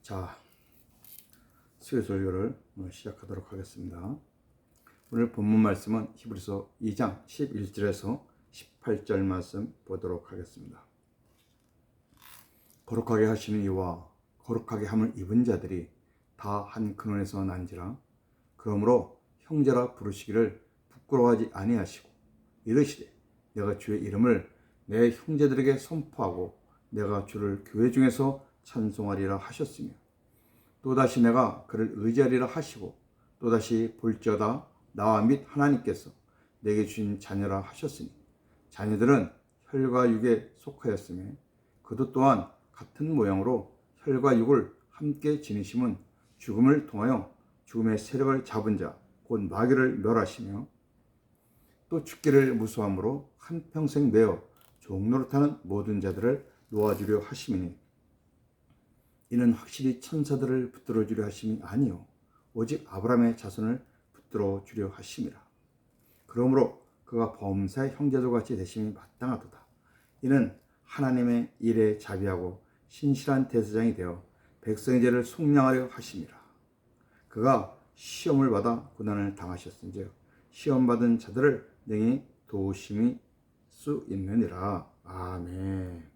자, 수요설교를 시작하도록 하겠습니다. 오늘 본문 말씀은 히브리서 2장 11절에서 18절 말씀 보도록 하겠습니다. 거룩하게 하시는 이와 거룩하게 함을 입은 자들이 다 한 근원에서 난지라. 그러므로 형제라 부르시기를 부끄러워하지 아니하시고 이르시되 내가 주의 이름을 내 형제들에게 선포하고 내가 주를 교회 중에서 찬송하리라 하셨으며 또다시 내가 그를 의지하리라 하시고 또다시 볼지어다 나와 및 하나님께서 내게 주신 자녀라 하셨으니 자녀들은 혈과 육에 속하였으며 그도 또한 같은 모양으로 혈과 육을 함께 지니심은 죽음을 통하여 죽음의 세력을 잡은 자 곧 마귀를 멸하시며 또 죽기를 무수함으로 한평생 매어 종노릇하는 모든 자들을 놓아주려 하심이니 이는 확실히 천사들을 붙들어 주려 하심이 아니요 오직 아브라함의 자손을 붙들어 주려 하심이라. 그러므로 그가 범사의 형제들 같이 되심이 마땅하도다. 이는 하나님의 일에 자비하고 신실한 대제사장이 되어 백성의 죄를 속량하려 하심이라. 그가 시험을 받아 고난을 당하셨은즉 시험 받은 자들을 능히 도우심이 수 있느니라. 아멘.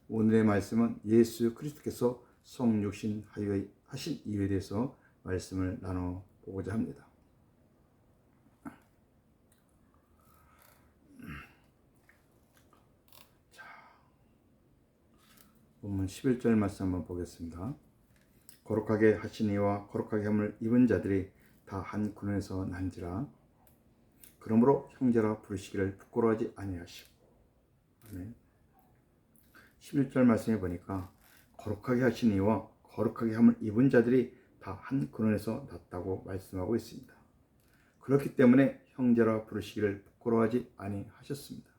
오늘의 말씀은 예수 그리스도께서 성육신 하신 이유에 대해서 말씀을 나눠보고자 합니다. 자, 본문 11절 말씀 한번 보겠습니다. 거룩하게 하신 이와 거룩하게 함을 입은 자들이 다 한 근원에서 난지라. 그러므로 형제라 부르시기를 부끄러워하지 아니하시고. 아멘. 11절 말씀에 보니까 거룩하게 하신 이와 거룩하게 함을 입은 자들이 다 한 근원에서 났다고 말씀하고 있습니다. 그렇기 때문에 형제라 부르시기를 부끄러워하지 아니하셨습니다.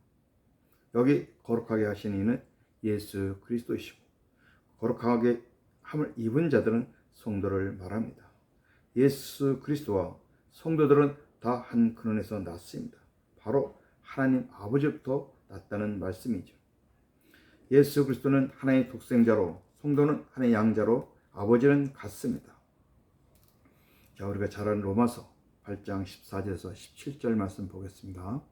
여기 거룩하게 하신 이는 예수 그리스도이시고 거룩하게 함을 입은 자들은 성도를 말합니다. 예수 그리스도와 성도들은 다 한 근원에서 났습니다. 바로 하나님 아버지부터 났다는 말씀이죠. 예수 그리스도는 하나님의 독생자로 성도는 하나님의 양자로 아버지는 같습니다. 자, 우리가 잘 아는 로마서 8장 14절에서 17절 말씀 보겠습니다.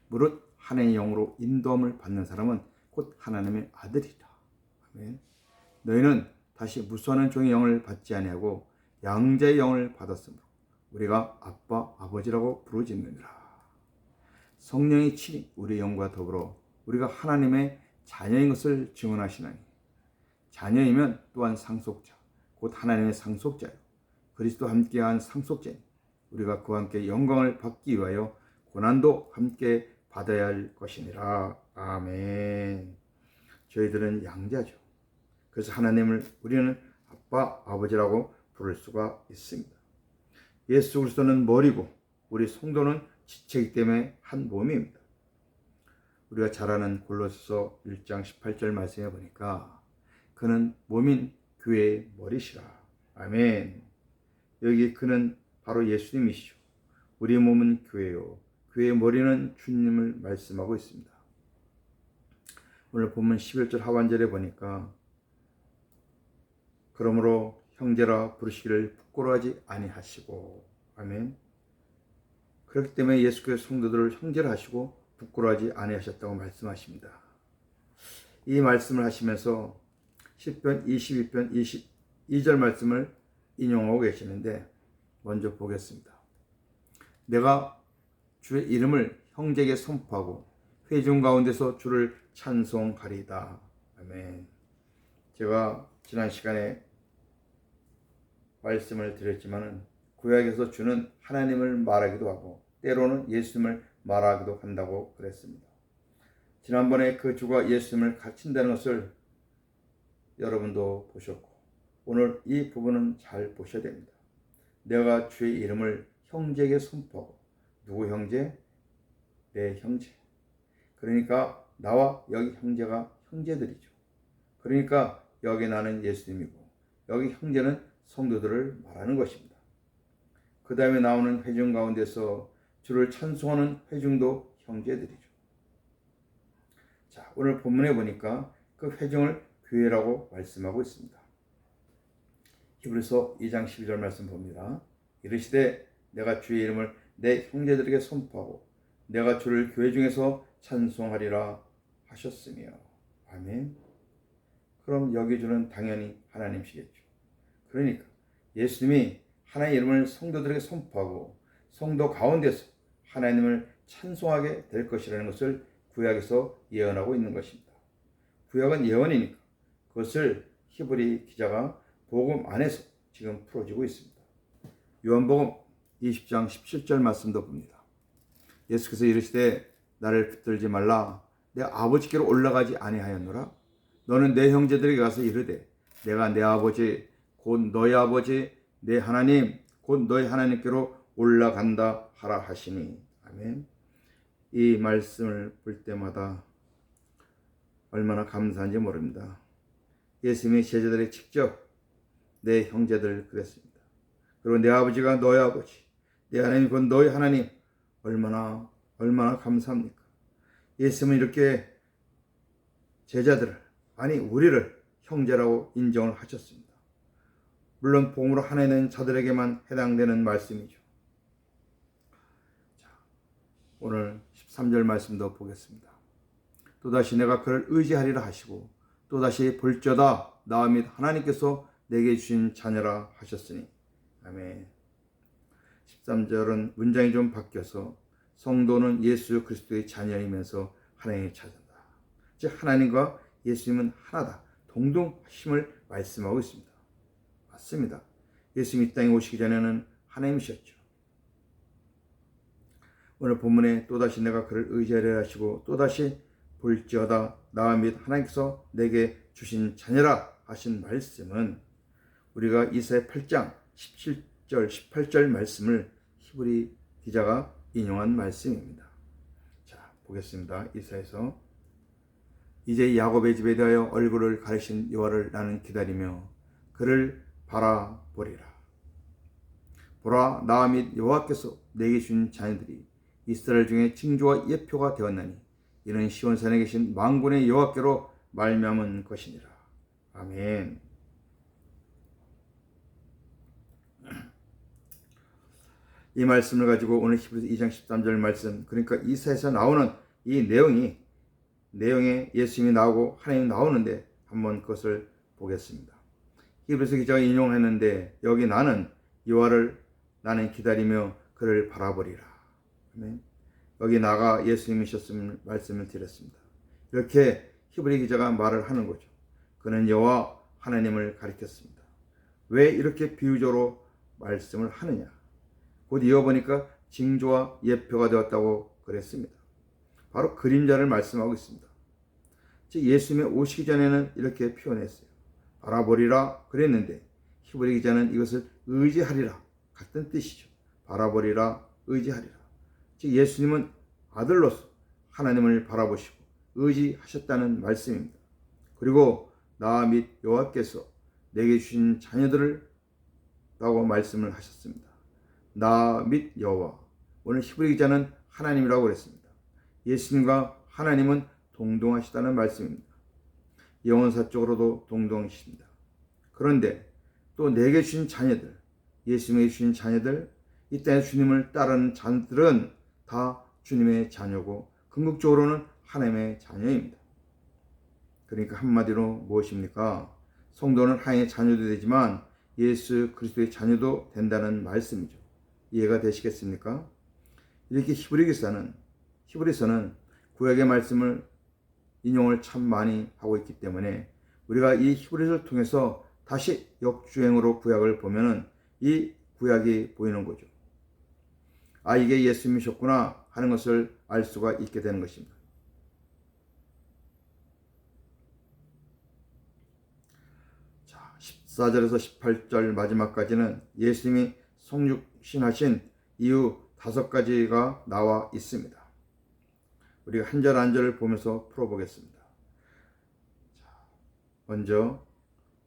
무릇 하나님의 영으로 인도함을 받는 사람은 곧 하나님의 아들이다. 아멘. 너희는 다시 무수하는 종의 영을 받지 아니하고 양자의 영을 받았으므로 우리가 아빠 아버지라고 부르짖느니라. 성령이 친히 우리의 영과 더불어 우리가 하나님의 자녀인 것을 증언하시나니 자녀이면 또한 상속자 곧 하나님의 상속자요 그리스도와 함께한 상속자니 우리가 그와 함께 영광을 받기 위하여 고난도 함께 받아야 할 것이니라. 아멘. 저희들은 양자죠. 그래서 하나님을 우리는 아빠 아버지라고 부를 수가 있습니다. 예수 그리스도는 머리고 우리 성도는 지체이기 때문에 한 몸입니다. 우리가 잘 아는 골로새서 1장 18절 말씀해 보니까 그는 몸인 교회의 머리시라. 아멘. 여기 그는 바로 예수님이시죠. 우리의 몸은 교회요 교회의 머리는 주님을 말씀하고 있습니다. 오늘 본문 11절 하반절에 보니까 그러므로 형제라 부르시기를 부끄러워하지 아니하시고. 아멘. 그렇기 때문에 예수께서 성도들을 형제라 하시고 부끄러워하지 아니하셨다고 말씀하십니다. 이 말씀을 하시면서 시편 22편 22절 말씀을 인용하고 계시는데 먼저 보겠습니다. 내가 주의 이름을 형제에게 선포하고 회중 가운데서 주를 찬송하리이다. 아멘. 제가 지난 시간에 말씀을 드렸지만은 구약에서 주는 하나님을 말하기도 하고 때로는 예수님을 말하기도 한다고 그랬습니다. 지난번에 그 주가 예수님을 가르친다는 것을 여러분도 보셨고 오늘 이 부분은 잘 보셔야 됩니다. 내가 주의 이름을 형제에게 선포하고 누구 형제? 내 형제. 그러니까 나와 여기 형제가 형제들이죠. 그러니까 여기 나는 예수님이고 여기 형제는 성도들을 말하는 것입니다. 그 다음에 나오는 회중 가운데서 주를 찬송하는 회중도 형제들이죠. 자, 오늘 본문에 보니까 그 회중을 교회라고 말씀하고 있습니다. 히브리서 2장 12절 말씀 봅니다. 이르시되 내가 주의 이름을 내 형제들에게 선포하고 내가 주를 교회 중에서 찬송하리라 하셨으며. 아멘. 그럼 여기 주는 당연히 하나님이시겠죠. 그러니까 예수님이 하나님의 이름을 성도들에게 선포하고 성도 가운데서 하나님을 찬송하게 될 것이라는 것을 구약에서 예언하고 있는 것입니다. 구약은 예언이니까 그것을 히브리 기자가 복음 안에서 지금 풀어주고 있습니다. 요한복음 20장 17절 말씀도 봅니다. 예수께서 이르시되 나를 붙들지 말라. 내 아버지께로 올라가지 아니하였노라. 너는 내 형제들에게 가서 이르되 내가 내 아버지 곧 너희 아버지 내 하나님 곧 너희 하나님께로 올라간다 하라 하시니. 아멘. 이 말씀을 볼 때마다 얼마나 감사한지 모릅니다. 예수님의 제자들이 직접 내 형제들 그랬습니다. 그리고 내 아버지가 너희 아버지, 내 하나님 곧 너희 하나님. 얼마나 감사합니까? 예수님은 이렇게 제자들을, 아니 우리를 형제라고 인정을 하셨습니다. 물론 복음으로 하나 있는 자들에게만 해당되는 말씀이죠. 자, 오늘 13절 말씀도 보겠습니다. 또다시 내가 그를 의지하리라 하시고 또다시 볼지어다 나와 및 하나님께서 내게 주신 자녀라 하셨으니. 아멘. 13절은 문장이 좀 바뀌어서 성도는 예수 그리스도의 자녀이면서 하나님을 찾는다. 즉 하나님과 예수님은 하나다. 동등하심을 말씀하고 있습니다. 맞습니다. 예수님이 이 땅에 오시기 전에는 하나님이셨죠. 오늘 본문에 또다시 내가 그를 의지하려 하시고 또다시 볼지어다 나와 및 하나님께서 내게 주신 자녀라 하신 말씀은 우리가 이사야 8장 17절 18절 말씀을 히브리 기자가 인용한 말씀입니다. 자, 보겠습니다. 이사야서 이제 야곱의 집에 대하여 얼굴을 가리신 여호와를 나는 기다리며 그를 바라보리라. 보라, 나 및 여호와께서 내게 주신 자녀들이 이스라엘 중에 징조와 예표가 되었나니 이는 시온산에 계신 만군의 여호와께로 말미암은 것이니라. 아멘. 이 말씀을 가지고 오늘 히브리서 2장 13절 말씀, 그러니까 이사야에서 나오는 이 내용에 예수님이 나오고 하나님이 나오는데 한번 그것을 보겠습니다. 히브리서 기자가 인용했는데 여기 나는 여호와를 나는 기다리며 그를 바라보리라. 아멘. 여기 나가 예수님이셨음을 말씀을 드렸습니다. 이렇게 히브리 기자가 말을 하는 거죠. 그는 여호와 하나님을 가리켰습니다. 왜 이렇게 비유적으로 말씀을 하느냐? 곧 이어보니까 징조와 예표가 되었다고 그랬습니다. 바로 그림자를 말씀하고 있습니다. 즉 예수님이 오시기 전에는 이렇게 표현했어요. 바라보리라 그랬는데 히브리 기자는 이것을 의지하리라 같은 뜻이죠. 바라보리라 의지하리라. 즉 예수님은 아들로서 하나님을 바라보시고 의지하셨다는 말씀입니다. 그리고 나 및 여호와께서 내게 주신 자녀들을 라고 말씀을 하셨습니다. 나 및 여호와. 오늘 히브리 기자는 하나님이라고 그랬습니다. 예수님과 하나님은 동등하시다는 말씀입니다. 영혼사적으로도 동등하십니다. 그런데 또 내게 주신 자녀들, 예수님에게 주신 자녀들, 이 땅에 주님을 따르는 자들은 다 주님의 자녀고 궁극적으로는 하나님의 자녀입니다. 그러니까 한마디로 무엇입니까? 성도는 하나님의 자녀도 되지만 예수 그리스도의 자녀도 된다는 말씀이죠. 이해가 되시겠습니까? 이렇게 히브리서는 구약의 말씀을 인용을 참 많이 하고 있기 때문에 우리가 이 히브리서를 통해서 다시 역주행으로 구약을 보면은 이 구약이 보이는 거죠. 아, 이게 예수님이셨구나 하는 것을 알 수가 있게 되는 것입니다. 자, 14절에서 18절 마지막까지는 예수님이 성육신하신 이유 5가지가 나와 있습니다. 우리가 한 절 한 절을 보면서 풀어보겠습니다. 자, 먼저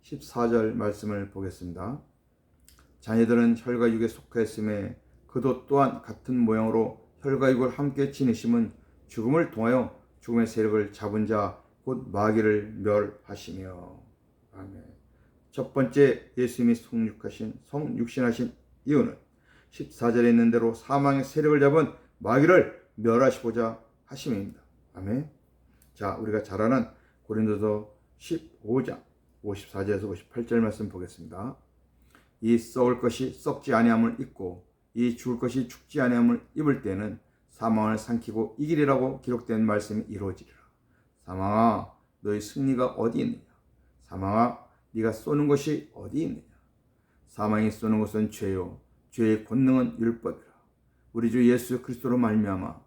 14절 말씀을 보겠습니다. 자녀들은 혈과 육에 속하였음에 그도 또한 같은 모양으로 혈과 육을 함께 지니심은 죽음을 통하여 죽음의 세력을 잡은 자 곧 마귀를 멸하시며. 아멘. 첫 번째 예수님이 성육신하신 이유는 14절에 있는 대로 사망의 세력을 잡은 마귀를 멸하시고자 하심입니다. 아멘. 자, 우리가 잘 아는 고린도서 15장 54절에서 58절 말씀 보겠습니다. 이 썩을 것이 썩지 아니함을 입고 이 죽을 것이 죽지 아니함을 입을 때는 사망을 삼키고 이기리라고 기록된 말씀이 이루어지리라. 사망아, 너희 승리가 어디 있느냐? 사망아, 네가 쏘는 것이 어디 있느냐? 사망이 쏘는 것은 죄요, 죄의 권능은 율법이라. 우리 주 예수 그리스도로 말미암아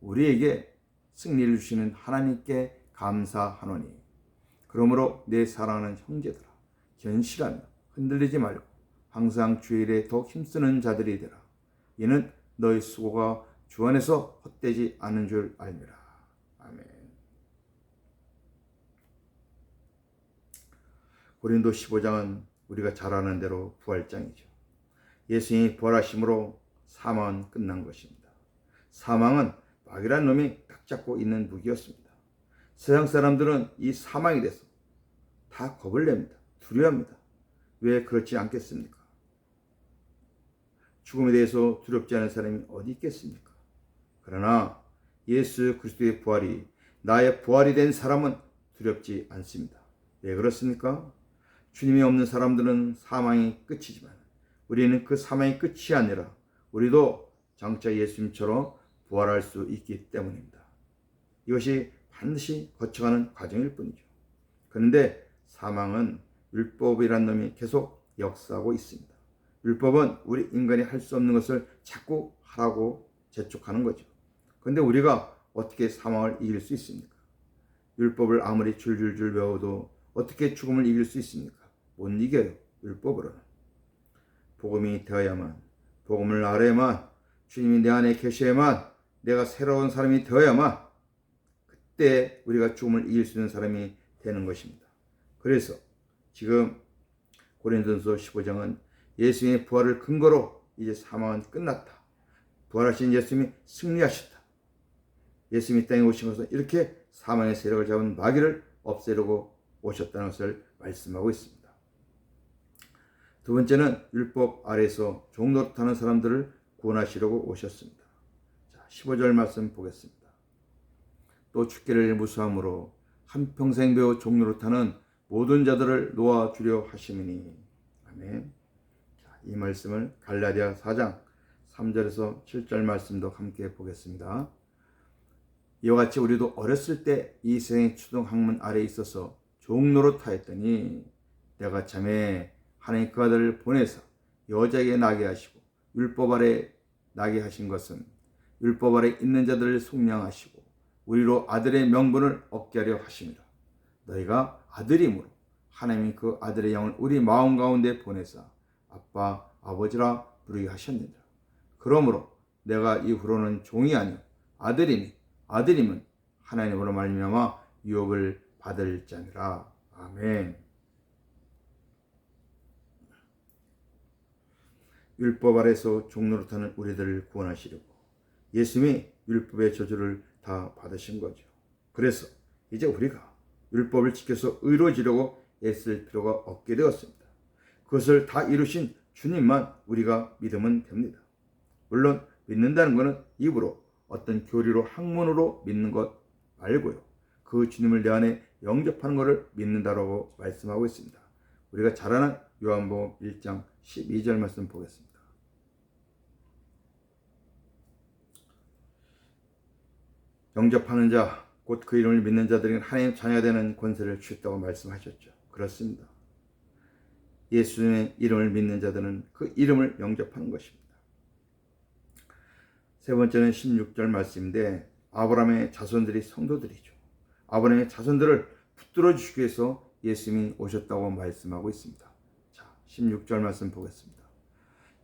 우리에게 승리를 주시는 하나님께 감사하노니. 그러므로 내 사랑하는 형제들아, 견실하며 흔들리지 말고 항상 주의 일에 더 힘쓰는 자들이 되라. 이는 너희 수고가 주 안에서 헛되지 않은 줄 알미라. 아멘. 고린도 15장은 우리가 잘 아는 대로 부활장이죠. 예수님이 부활하심으로 사망은 끝난 것입니다. 사망은 마귀란 놈이 딱 잡고 있는 무기였습니다. 세상 사람들은 이 사망에 대해서 다 겁을 냅니다. 두려워합니다. 왜 그렇지 않겠습니까? 죽음에 대해서 두렵지 않은 사람이 어디 있겠습니까? 그러나 예수 그리스도의 부활이 나의 부활이 된 사람은 두렵지 않습니다. 왜 그렇습니까? 주님이 없는 사람들은 사망이 끝이지만 우리는 그 사망이 끝이 아니라 우리도 장차 예수님처럼 부활할 수 있기 때문입니다. 이것이 반드시 거쳐가는 과정일 뿐이죠. 그런데 사망은 율법이란 놈이 계속 역사하고 있습니다. 율법은 우리 인간이 할 수 없는 것을 자꾸 하라고 재촉하는 거죠. 그런데 우리가 어떻게 사망을 이길 수 있습니까? 율법을 아무리 줄줄줄 외워도 어떻게 죽음을 이길 수 있습니까? 못 이겨요. 율법으로는. 복음이 되어야만, 복음을 알아야만, 주님이 내 안에 계셔야만, 내가 새로운 사람이 되어야만 그때 우리가 죽음을 이길 수 있는 사람이 되는 것입니다. 그래서 지금 고린도전서 15장은 예수님의 부활을 근거로 이제 사망은 끝났다. 부활하신 예수님이 승리하셨다. 예수님이 땅에 오신 것은 이렇게 사망의 세력을 잡은 마귀를 없애려고 오셨다는 것을 말씀하고 있습니다. 두 번째는 율법 아래에서 종노릇하는 사람들을 구원하시려고 오셨습니다. 자, 15절 말씀 보겠습니다. 또 죽기를 무수함으로 한평생 배워 종노릇하는 모든 자들을 놓아주려 하심이니. 아멘. 자, 이 말씀을 갈라디아 4장 3절에서 7절 말씀도 함께 보겠습니다. 이와 같이 우리도 어렸을 때 이 세상의 추동 학문 아래에 있어서 종노릇하였더니 내가 참에 하나님 그 아들을 보내사 여자에게 나게 하시고 율법 아래 나게 하신 것은 율법 아래 있는 자들을 속량하시고 우리로 아들의 명분을 얻게 하려 하심이라. 너희가 아들이므로 하나님이 그 아들의 영을 우리 마음 가운데 보내사 아빠 아버지라 부르게 하셨느니라. 그러므로 내가 이후로는 종이 아니요 아들이니 아들임은 하나님으로 말미암아 유업을 받을 자니라. 아멘. 율법 아래서 종노릇하는 우리들을 구원하시려고 예수님이 율법의 저주를 다 받으신 거죠. 그래서 이제 우리가 율법을 지켜서 의로워지려고 애쓸 필요가 없게 되었습니다. 그것을 다 이루신 주님만 우리가 믿으면 됩니다. 물론 믿는다는 것은 입으로 어떤 교리로 학문으로 믿는 것 말고요. 그 주님을 내 안에 영접하는 것을 믿는다라고 말씀하고 있습니다. 우리가 잘 아는 요한복음 1장 12절 말씀 보겠습니다. 영접하는 자, 곧 그 이름을 믿는 자들에게 하나님 자녀가 되는 권세를 주셨다고 말씀하셨죠. 그렇습니다. 예수님의 이름을 믿는 자들은 그 이름을 영접하는 것입니다. 세 번째는 16절 말씀인데 아브라함의 자손들이 성도들이죠. 아브라함의 자손들을 붙들어 주시기 위해서 예수님이 오셨다고 말씀하고 있습니다. 자, 16절 말씀 보겠습니다.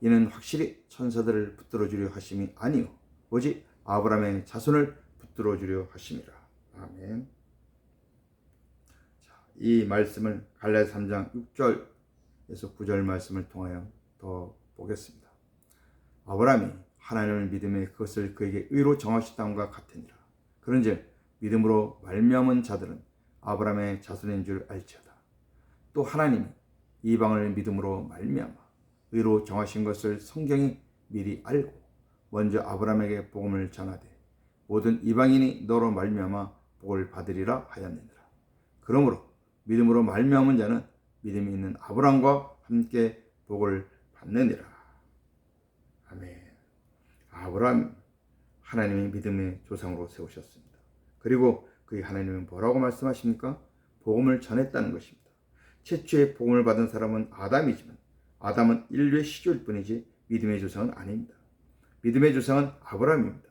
이는 확실히 천사들을 붙들어 주려 하심이 아니요 오직 아브라함의 자손을 붙들어 주려 하심이라. 아멘. 자, 이 말씀을 갈라디아 3장 6절에서 9절 말씀을 통하여 더 보겠습니다. 아브라함이 하나님을 믿음에 그것을 그에게 의로 정하셨다함과 같으니라. 그런즉 믿음으로 말미암은 자들은 아브라함의 자손인 줄 알지어다. 또 하나님이 이방을 믿음으로 말미암아 의로 정하신 것을 성경이 미리 알고 먼저 아브라함에게 복음을 전하되 모든 이방인이 너로 말미암아 복을 받으리라 하였느니라. 그러므로 믿음으로 말미암은 자는 믿음이 있는 아브라함과 함께 복을 받느니라. 아멘. 아브라함 하나님이 믿음의 조상으로 세우셨습니다. 그리고 그 하나님은 뭐라고 말씀하십니까? 복음을 전했다는 것입니다. 최초의 복음을 받은 사람은 아담이지만 아담은 인류의 시조일 뿐이지 믿음의 조상은 아닙니다. 믿음의 조상은 아브라함입니다.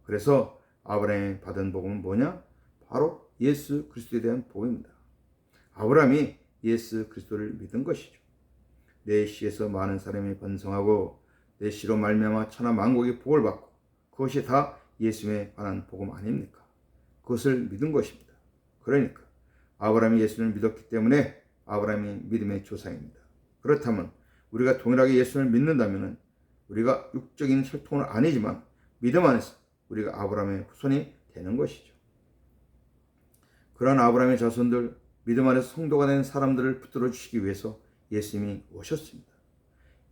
그래서 아브라함이 받은 복음은 뭐냐? 바로 예수 그리스도에 대한 복음입니다. 아브라함이 예수 그리스도를 믿은 것이죠. 내 씨에서 많은 사람이 번성하고 내 씨로 말미암아 천하 만국이 복을 받고 그것이 다 예수에 관한 복음 아닙니까? 그것을 믿은 것입니다. 그러니까 아브라함이 예수를 믿었기 때문에 아브라함이 믿음의 조상입니다. 그렇다면 우리가 동일하게 예수를 믿는다면 우리가 육적인 혈통은 아니지만 믿음 안에서 우리가 아브라함의 후손이 되는 것이죠. 그런 아브라함의 자손들, 믿음 안에서 성도가 된 사람들을 붙들어 주시기 위해서 예수님이 오셨습니다.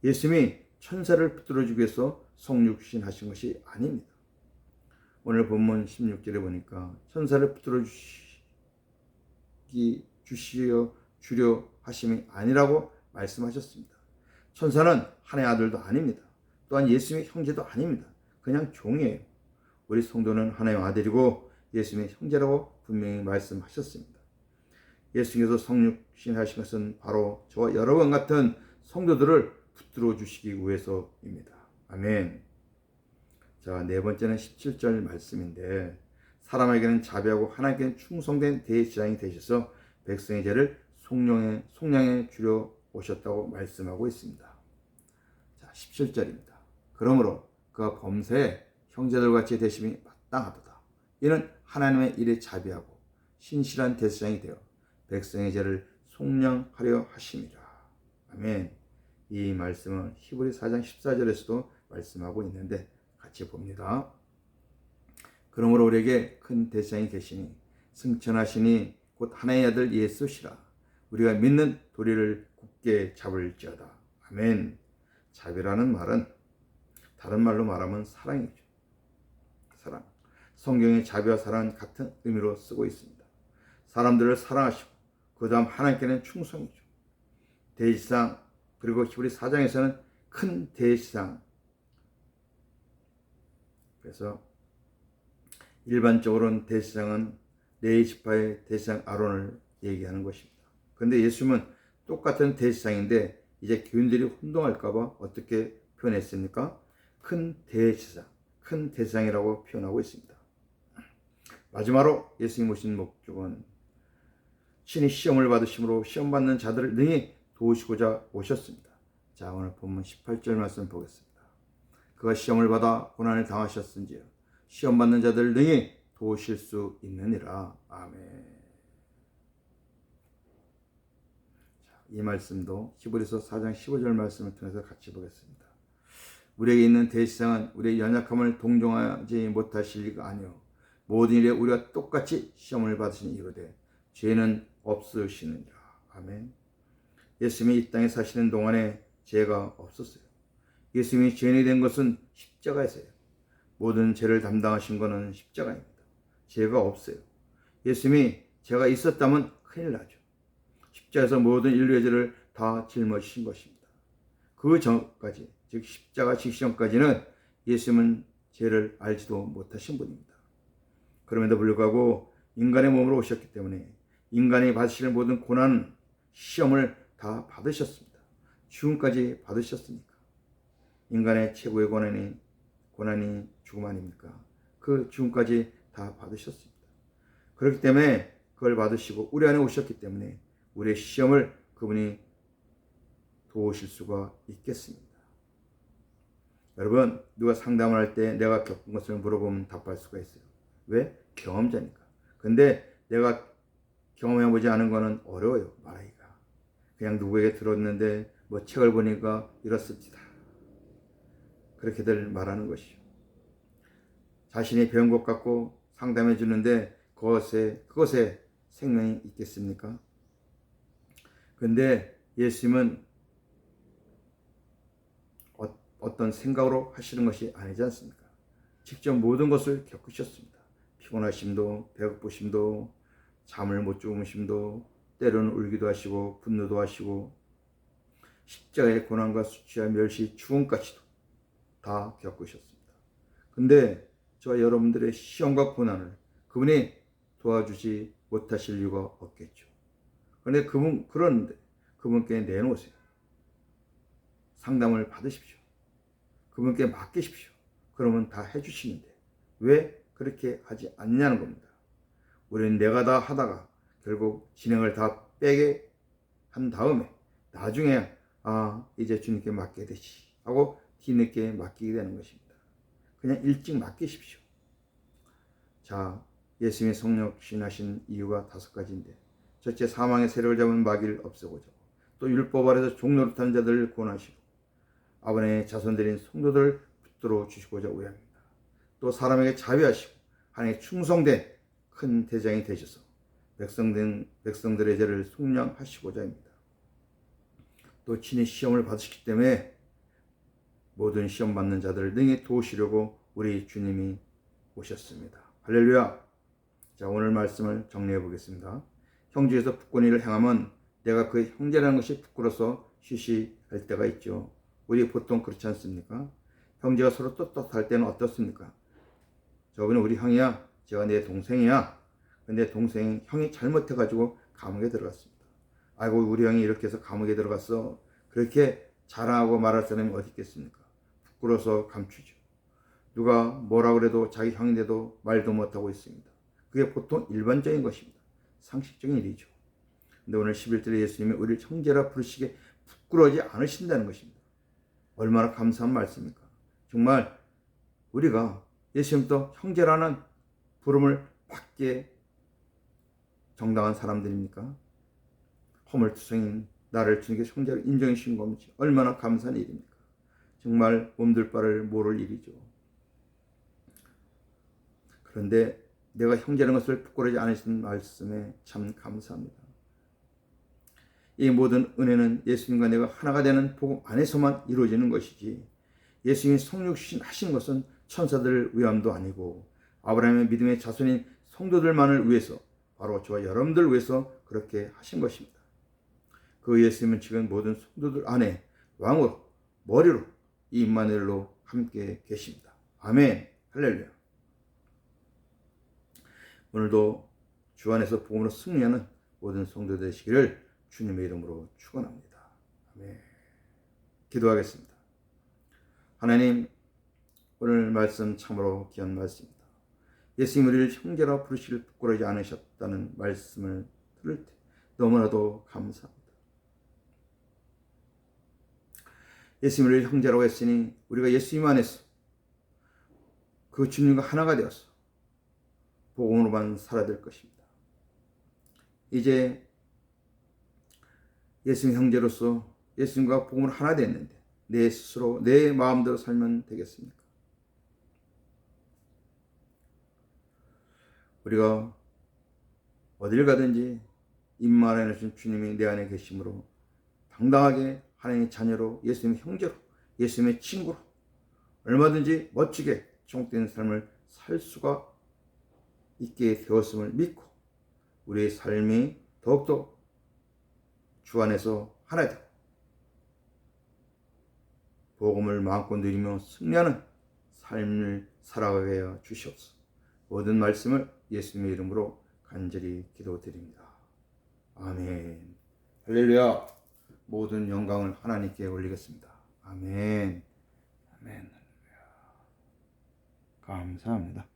예수님이 천사를 붙들어 주기 위해서 성육신 하신 것이 아닙니다. 오늘 본문 16절에 보니까 천사를 붙들어 주려 하심이 아니라고 말씀하셨습니다. 천사는 하나님의 아들도 아닙니다. 또한 예수님의 형제도 아닙니다. 그냥 종이에요. 우리 성도는 하나님의 아들이고 예수님의 형제라고 분명히 말씀하셨습니다. 예수님께서 성육신 하신 것은 바로 저와 여러분 같은 성도들을 붙들어 주시기 위해서입니다. 아멘. 자, 네 번째는 17절 말씀인데 사람에게는 자비하고 하나님께는 충성된 대제사장이 되셔서 백성의 죄를 속량해 주려 오셨다고 말씀하고 있습니다. 자, 17절입니다. 그러므로 그가 범사에 형제들같이 되심이 마땅하도다. 이는 하나님의 일에 자비하고 신실한 대제사장이 되어 백성의 죄를 속량하려 하심이라. 아멘. 이 말씀은 히브리 4장 14절에서도 말씀하고 있는데 같이 봅니다. 그러므로 우리에게 큰 대제사장이 계시니 승천하시니 곧 하나의 아들 예수시라. 우리가 믿는 도리를 굳게 잡을지어다. 아멘. 자비라는 말은 다른 말로 말하면 사랑이죠. 사랑. 성경의 자비와 사랑은 같은 의미로 쓰고 있습니다. 사람들을 사랑하시고 그 다음 하나님께는 충성이죠. 대제사장 그리고 히브리 4장에서는 큰 대제사장. 그래서 일반적으로는 대제사장은 레위 지파의 대제사장 아론을 얘기하는 것입니다. 그런데 예수님은 똑같은 대제사장인데 이제 교인들이 혼동할까봐 어떻게 표현했습니까? 큰 대제사장, 큰 대제사장이라고 표현하고 있습니다. 마지막으로 예수님 오신 목적은 신이 시험을 받으심으로 시험받는 자들을 능히 도우시고자 오셨습니다. 자, 오늘 본문 18절 말씀 보겠습니다. 그가 시험을 받아 고난을 당하셨은지요 시험받는 자들을 능히 도우실 수 있느니라. 아멘. 자, 이 말씀도 히브리서 4장 15절 말씀을 통해서 같이 보겠습니다. 우리에게 있는 대제사장은 우리의 연약함을 동정하지 못하실 리가 아니요 모든 일에 우리가 똑같이 시험을 받으신 이유되 죄는 없으시느니라. 아멘. 예수님이 이 땅에 사시는 동안에 죄가 없었어요. 예수님이 죄인이 된 것은 십자가에서요. 모든 죄를 담당하신 것은 십자가입니다. 죄가 없어요. 예수님이 죄가 있었다면 큰일 나죠. 십자가에서 모든 인류의 죄를 다 짊어지신 것입니다. 그 전까지, 즉 십자가 직전까지는 예수님은 죄를 알지도 못하신 분입니다. 그럼에도 불구하고 인간의 몸으로 오셨기 때문에 인간이 받으실 모든 고난, 시험을 다 받으셨습니다. 죽음까지 받으셨으니까. 인간의 최고의 고난이 죽음 아닙니까? 그 죽음까지 다 받으셨습니다. 그렇기 때문에 그걸 받으시고 우리 안에 오셨기 때문에 우리의 시험을 그분이 도우실 수가 있겠습니다. 여러분, 누가 상담을 할 때 내가 겪은 것을 물어보면 답할 수가 있어요. 왜? 경험자니까. 근데 내가 경험해보지 않은 거는 어려워요, 말하기가. 그냥 누구에게 들었는데 뭐 책을 보니까 이렇습니다. 그렇게들 말하는 것이죠. 자신이 배운 것 같고 상담해 주는데 그것에 생명이 있겠습니까? 근데 예수님은 어떤 생각으로 하시는 것이 아니지 않습니까? 직접 모든 것을 겪으셨습니다. 피곤하심도, 배고프심도, 잠을 못 주무심도, 때로는 울기도 하시고 분노도 하시고 십자가의 고난과 수치와 멸시, 죽음까지도 다 겪으셨습니다. 근데 저와 여러분들의 시험과 고난을 그분이 도와주지 못하실 이유가 없겠죠. 그런데 그런데 그분께 내놓으세요. 상담을 받으십시오. 그분께 맡기십시오. 그러면 다 해주시는데 왜 그렇게 하지 않냐는 겁니다. 우리는 내가 다 하다가 결국 진행을 다 빼게 한 다음에 나중에 이제 주님께 맡게 되지 하고 뒤늦게 맡기게 되는 것입니다. 그냥 일찍 맡기십시오. 자, 예수님이 성육신하신 이유가 5가지인데, 첫째, 사망의 세력을 잡은 마귀를 없애고자 하고, 또 율법 아래서 종노릇하는 자들을 구원하시고, 아브라함의 자손들인 성도들을 붙들어 주시고자 오해합니다. 또 사람에게 자비하시고 하나님께 충성된 큰 대장이 되셔서 백성들의 죄를 속량하시고자 합니다. 또 친히 시험을 받으시기 때문에 모든 시험 받는 자들을 능히 도우시려고 우리 주님이 오셨습니다. 할렐루야. 자, 오늘 말씀을 정리해 보겠습니다. 형제에서 부권위를 행하면 내가 그의 형제라는 것이 부끄러워서 쉬쉬할 때가 있죠. 우리 보통 그렇지 않습니까? 형제가 서로 떳떳할 때는 어떻습니까? 저분은 우리 형이야, 제가 내 동생이야. 근데 형이 잘못해가지고 감옥에 들어갔습니다. 아이고, 우리 형이 이렇게 해서 감옥에 들어갔어. 그렇게 자랑하고 말할 사람이 어디 있겠습니까? 부끄러워서 감추죠. 누가 뭐라 그래도 자기 형인데도 말도 못하고 있습니다. 그게 보통 일반적인 것입니다. 상식적인 일이죠. 근데 오늘 11절에 예수님이 우리를 형제라 부르시기에 부끄러워하지 않으신다는 것입니다. 얼마나 감사한 말씀입니까? 정말 우리가 예수님도 형제라는 부름을 받기에 정당한 사람들입니까? 허물투성인 나를 주님께 형제로 인정해 주신 것이 얼마나 감사한 일입니까? 정말 몸둘 바를 모를 일이죠. 그런데 내가 형제라는 것을 부끄러워하지 않으신 말씀에 참 감사합니다. 이 모든 은혜는 예수님과 내가 하나가 되는 복음 안에서만 이루어지는 것이지, 예수님이 성육신 하신 것은 천사들을 위함도 아니고 아브라함의 믿음의 자손인 성도들만을 위해서, 바로 저와 여러분들 위해서 그렇게 하신 것입니다. 그 예수님은 지금 모든 성도들 안에 왕으로, 머리로, 이 임마누엘로 함께 계십니다. 아멘. 할렐루야. 오늘도 주 안에서 복음으로 승리하는 모든 성도 되시기를 주님의 이름으로 축원합니다. 아멘. 기도하겠습니다. 하나님, 오늘 말씀 참으로 귀한 말씀입니다. 예수님 우리를 형제라 부르시길 부끄러워하지 않으셨다는 말씀을 들을 때 너무나도 감사합니다. 예수님 우리를 형제라고 했으니 우리가 예수님 안에서 그 주님과 하나가 되어서 복음으로만 살아야 될 것입니다. 이제 예수님 형제로서 예수님과 복음으로 하나 됐는데 내 스스로 내 마음대로 살면 되겠습니까? 우리가 어딜 가든지 임마누엘 하신 주님이 내 안에 계심으로 당당하게 하나님의 자녀로, 예수님의 형제로, 예수님의 친구로 얼마든지 멋지게 종된 삶을 살 수가 있게 되었음을 믿고 우리의 삶이 더욱더 주 안에서 하나 되고 복음을 마음껏 누리며 승리하는 삶을 살아가게 하여 주시옵소서. 모든 말씀을 예수님의 이름으로 간절히 기도드립니다. 아멘. 할렐루야. 모든 영광을 하나님께 올리겠습니다. 아멘. 아멘. 감사합니다.